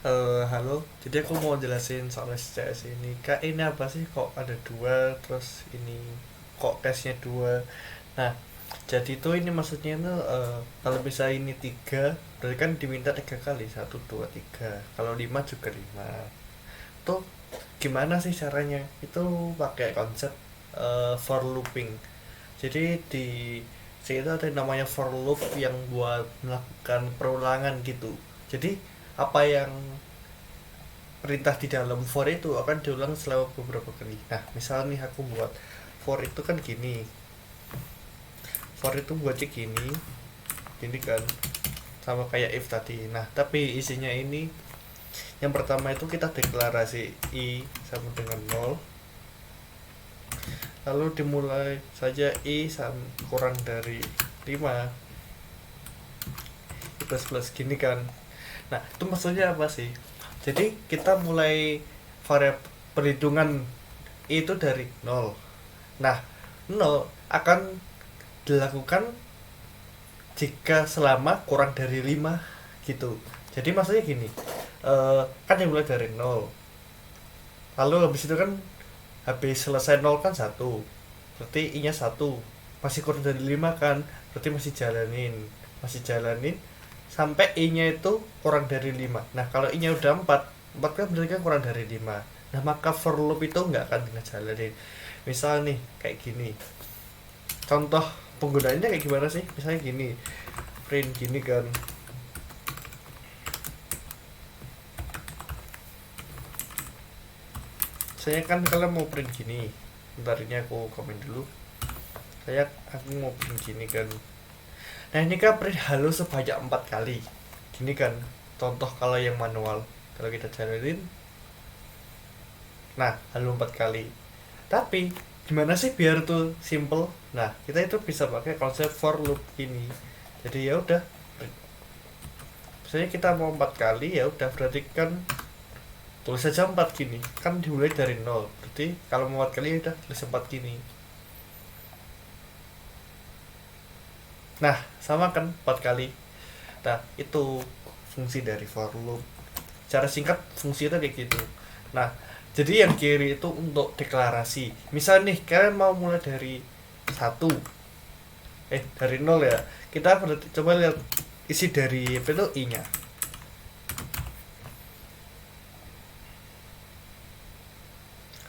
Halo, jadi aku mau jelasin soal SCS ini. Kak, ini apa sih kok ada dua, terus ini kok case-nya dua. Nah, jadi tuh ini maksudnya tuh kalau bisa ini tiga, berarti kan diminta tiga kali, satu, dua, tiga. Kalau lima juga lima. Tuh gimana sih caranya? Itu pakai konsep for looping. Jadi di C itu ada yang namanya for loop yang buat melakukan perulangan gitu. Jadi apa yang perintah di dalam for itu akan diulang selama beberapa kali. Nah, misal nih aku buat for itu kan gini. For itu buatnya gini kan, sama kayak if tadi. Nah, tapi isinya ini yang pertama itu kita deklarasi i sama dengan nol, lalu dimulai saja i sama kurang dari 5 plus plus gini kan. Nah, itu maksudnya apa sih? Jadi kita mulai variabel perhitungan itu dari nol. Nah, nol akan dilakukan jika selama kurang dari 5 gitu. Jadi maksudnya gini, kan yang mulai dari nol. Lalu habis itu kan habis selesai nol kan satu, berarti i nya satu, masih kurang dari 5 kan, berarti masih jalanin sampai i nya itu kurang dari 5. Nah, kalau i nya udah 4 4 kan berarti kan kurang dari 5. Nah, maka for loop itu nggak akan ngejalanin. Misal nih kayak gini, contoh penggunaannya kayak gimana sih? Misalnya gini, print gini kan. Saya kan kalian mau print gini. Bentar, ini aku komen dulu. Aku mau print gini kan. Nah, ini kan print halo sebanyak 4 kali. Gini kan. Contoh kalau yang manual. Kalau kita jalanin, nah, halo 4 kali. Tapi gimana sih biar tuh simple? Nah, kita itu bisa pakai konsep for loop ini. Jadi ya udah, misalnya kita mau 4 kali, ya udah berarti kan tulis saja 4 gini. Kan dimulai dari nol. Berarti kalau mau 4 kali ya udah tulis 4 gini. Nah, sama kan 4 kali. Nah, itu fungsi dari for loop. Cara singkat fungsi itu kayak gitu. Nah, jadi yang kiri itu untuk deklarasi. Misal nih kalian mau mulai dari satu, dari nol ya. Kita berarti coba lihat isi dari apa itu i-nya.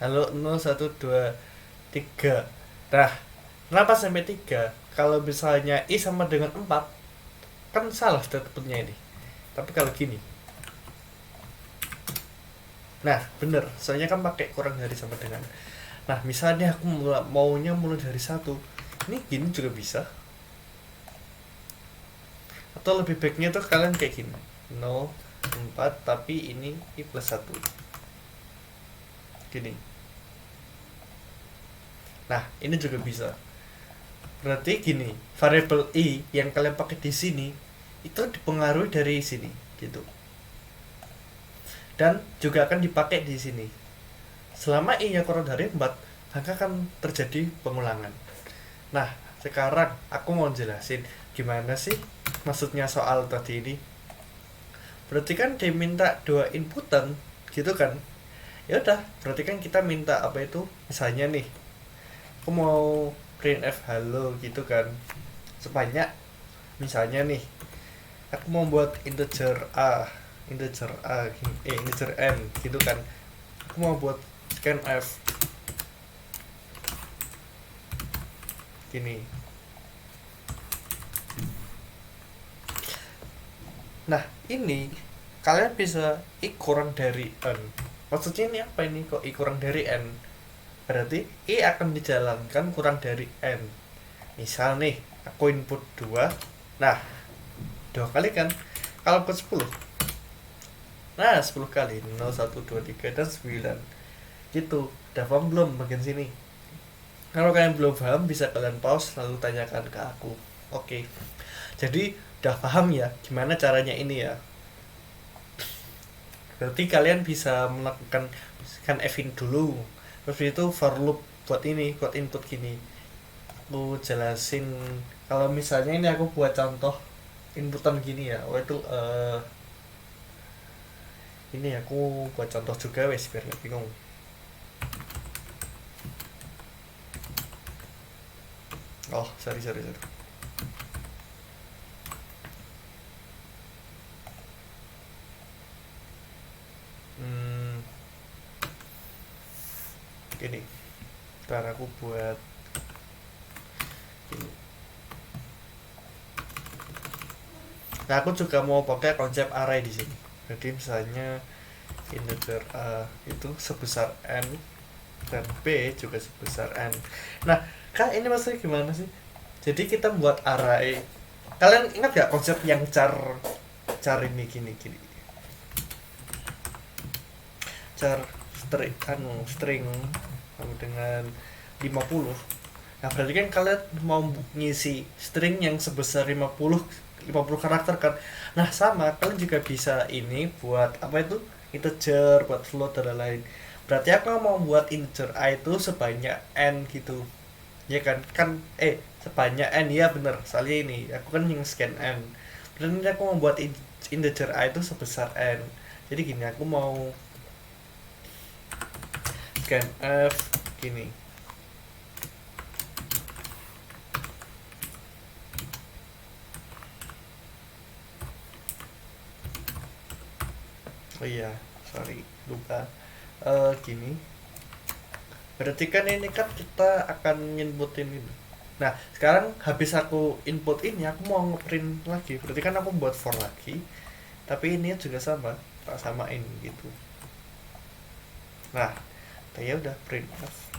Halo, nol, satu, 2, 3. Nah, kenapa sampai 3? Kalau misalnya i sama dengan 4, kan salah statementnya ini. Tapi kalau gini, nah bener, soalnya kan pakai kurang dari sama dengan. Nah, misalnya aku maunya mulai dari satu, ini gini juga bisa. Atau lebih baiknya tuh kalian kayak gini, 0, 4, tapi ini i plus 1 gini. Nah, ini juga bisa. Berarti gini, variabel i yang kalian pakai di sini itu dipengaruhi dari sini gitu. Dan juga akan dipakai di sini. Selama i-nya kurang dari 4, maka akan terjadi pengulangan. Nah, sekarang aku mau jelasin gimana sih maksudnya soal tadi ini. Berarti kan diminta dua inputan gitu kan. Ya udah, berarti kan kita minta apa itu? Misalnya nih, aku mau printf halo gitu kan. Sebanyak, misalnya nih, aku mau buat integer n gitu kan. Aku mau buat scanf gini. Nah, ini kalian bisa i kurang dari n. Maksudnya ini apa ini kok i kurang dari n? Berarti i akan dijalankan kurang dari n. Misal nih, aku input 2. Nah, 2 kali kan. Kalau output 10. Nah, 10 kali. 0, 1, 2, 3, dan 9. Gitu. Udah paham belum bagian sini? Kalau kalian belum paham, bisa kalian pause lalu tanyakan ke aku. Oke. Jadi, udah paham ya gimana caranya ini ya. Berarti kalian bisa melakukan scan f in dulu. Terus itu for loop buat ini, buat input gini. Aku jelasin kalau misalnya ini aku buat contoh inputan gini ya. Oh itu Ini aku buat contoh juga wes biar nggak bingung. Oh, sorry. Hmm, gini. Ntar aku buat ini. Nah, aku juga mau pakai konsep array di sini. Jadi misalnya integer a itu sebesar n dan b juga sebesar n. Nah, kak ini maksudnya gimana sih? Jadi kita buat array. Kalian ingat gak konsep yang char ini gini? Char string sama dengan 50. Nah, berarti kan kalian mau ngisi string yang sebesar 50 karakter kan. Nah, sama kalian juga bisa ini buat apa itu? Integer, buat float dan lain-lain. Berarti aku mau buat integer a itu sebanyak n gitu. Ya kan? Sebanyak n ya bener. Soalnya ini aku kan yang scan n. Berarti aku mau buat integer a itu sebesar n. Jadi gini, aku mau scan f gini. Oh iya, sorry, lupa. Gini. Berarti kan ini kan kita akan inputin ini. Nah, sekarang habis aku input ini, aku mau ngeprint lagi. Berarti kan aku buat for lagi. Tapi ini juga sama, tak samain gitu. Nah, ya udah print f.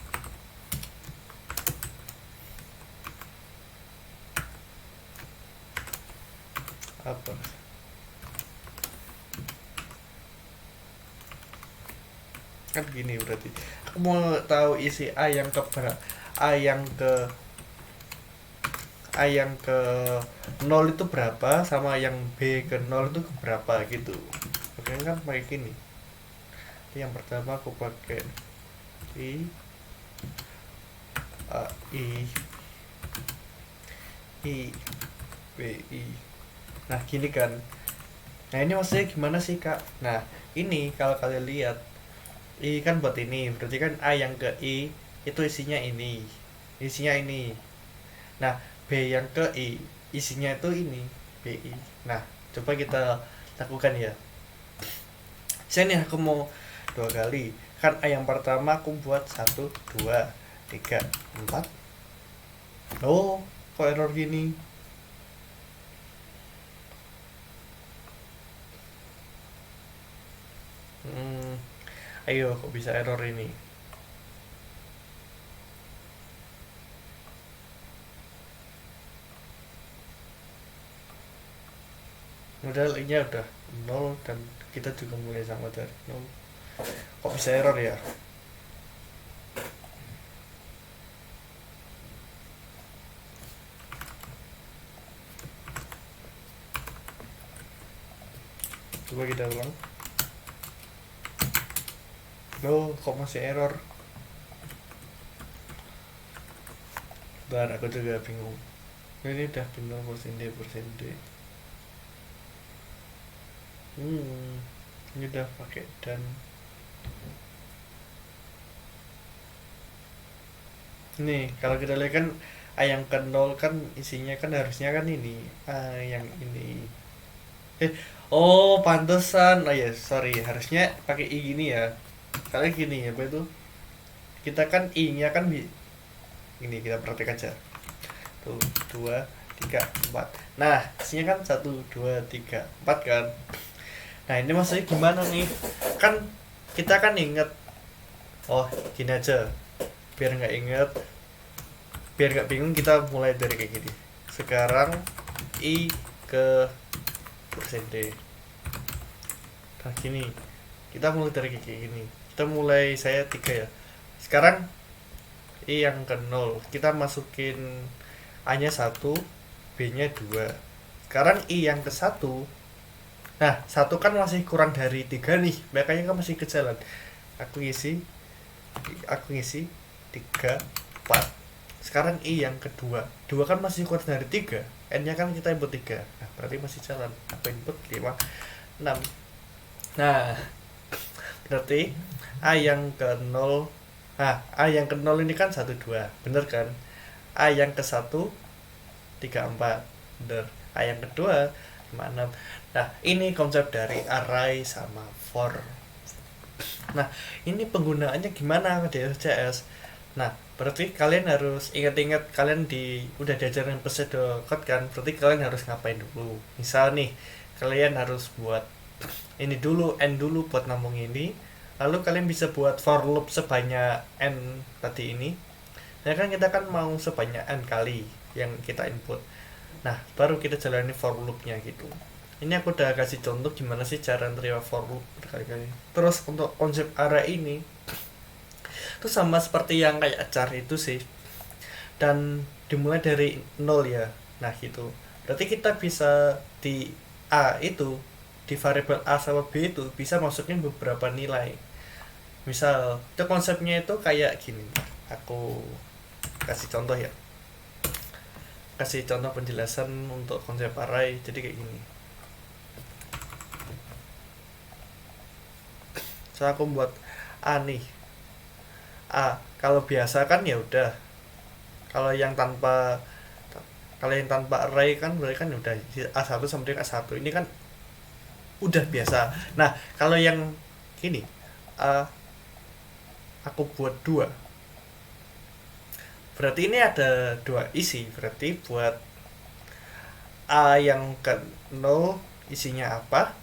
Apa? Kan gini berarti. Aku mau tahu isi a yang ke a yang ke A yang ke 0 itu berapa sama yang B ke 0 itu berapa gitu. Oke kan pakai gini. Yang pertama aku pakai I A I B I. Nah gini kan. Nah ini maksudnya gimana sih kak? Nah ini kalau kalian lihat I kan buat ini berarti kan A yang ke I itu isinya ini. Nah B yang ke I isinya itu ini BI. Nah coba kita lakukan ya. Sini aku mau 2 kali kan A yang pertama aku buat 1 2 3 4. Oh kok error gini. Ayo kok bisa error ini. Modal ini udah 0 dan kita juga mulai sama dari 0. Kok bisa error ya? Coba kita ulang. Loh, kok masih error? Bentar, aku juga bingung. Ini udah benar persen D. Ini udah pakai dan nih kalau kita lihat kan A yang ke 0 kan isinya kan harusnya kan ini A yang ini oh pantesan. Oh ya sorry harusnya pakai I gini ya. Kalian gini ya apa itu kita kan I nya kan ini kita praktek aja tuh 2 3 4. Nah isinya kan 1 2 3 4 kan. Nah ini maksudnya gimana nih kan kita kan inget oh gini aja biar nggak bingung kita mulai dari kayak gini. Sekarang I ke persen D. Nah gini kita mulai dari kayak gini. Kita mulai saya 3 ya. Sekarang I yang ke 0 kita masukin A nya 1 B nya 2. Sekarang I yang ke 1. Nah 1 kan masih kurang dari 3 nih, makanya kan masih ke jalan. Aku ngisi 3 4. Sekarang I yang kedua 2 kan masih kurang dari 3, N nya kan kita input 3. Nah berarti masih jalan. Aku input 5 6. Nah berarti A yang ke nol, A yang ke nol ini kan 1 2, bener kan? A yang ke 1 3 4, bener. A yang kedua 5 6. Nah, ini konsep dari array sama for. Nah, ini penggunaannya gimana di SCS? Nah, berarti kalian harus ingat-ingat, kalian udah diajarin pseudo code kan? Berarti kalian harus ngapain dulu? Misal nih, kalian harus buat ini dulu, n dulu buat nambung ini. Lalu kalian bisa buat for loop sebanyak n tadi ini. Ya kan kita kan mau sebanyak n kali yang kita input. Nah, baru kita jalani for loopnya gitu. Ini aku udah kasih contoh gimana sih cara nerima for loop berkali-kali. Terus untuk konsep array ini itu sama seperti yang kayak char itu sih, dan dimulai dari nol ya. Nah gitu, berarti kita bisa di A itu, di variabel A sama B itu bisa masukin beberapa nilai. Misal itu konsepnya itu kayak gini, aku kasih contoh ya, kasih contoh penjelasan untuk konsep array. Jadi kayak gini, so aku buat A nih. Kalau biasa kan ya udah, kalau yang tanpa array kan berarti kan udah A1 sampai dengan A1, ini kan udah biasa. Nah, kalau yang ini aku buat 2, berarti ini ada 2 isi. Berarti buat A yang ke 0 isinya apa,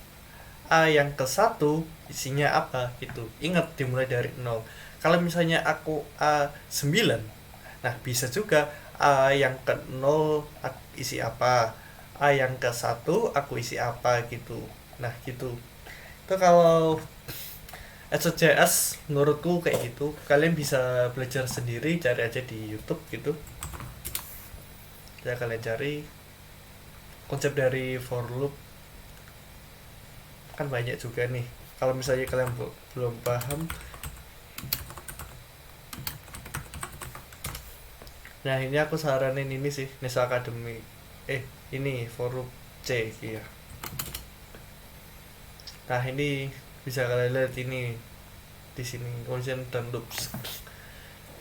A yang ke 1 isinya apa gitu. Ingat dimulai dari 0. Kalau misalnya aku A9, nah bisa juga A yang ke 0 isi apa, A yang ke 1 aku isi apa gitu. Nah gitu. Itu kalau SJS menurutku kayak gitu. Kalian bisa belajar sendiri, cari aja di YouTube gitu. Ya kalian cari konsep dari for loop, kan banyak juga nih. Kalau misalnya kalian belum paham, nah ini aku saranin ini sih, Nisa Academy. Ini for loop C ya. Nah ini bisa kalian lihat ini di sini function dan loops,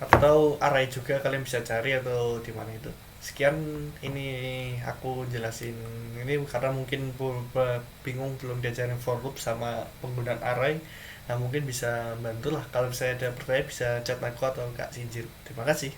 atau array juga kalian bisa cari atau di mana itu. Sekian, ini aku jelasin ini karena mungkin bingung belum diajarin for loop sama penggunaan array. Nah mungkin bisa bantu lah, kalau misalnya ada pertanyaan bisa chat aku atau Kak Sinjir. Terima kasih.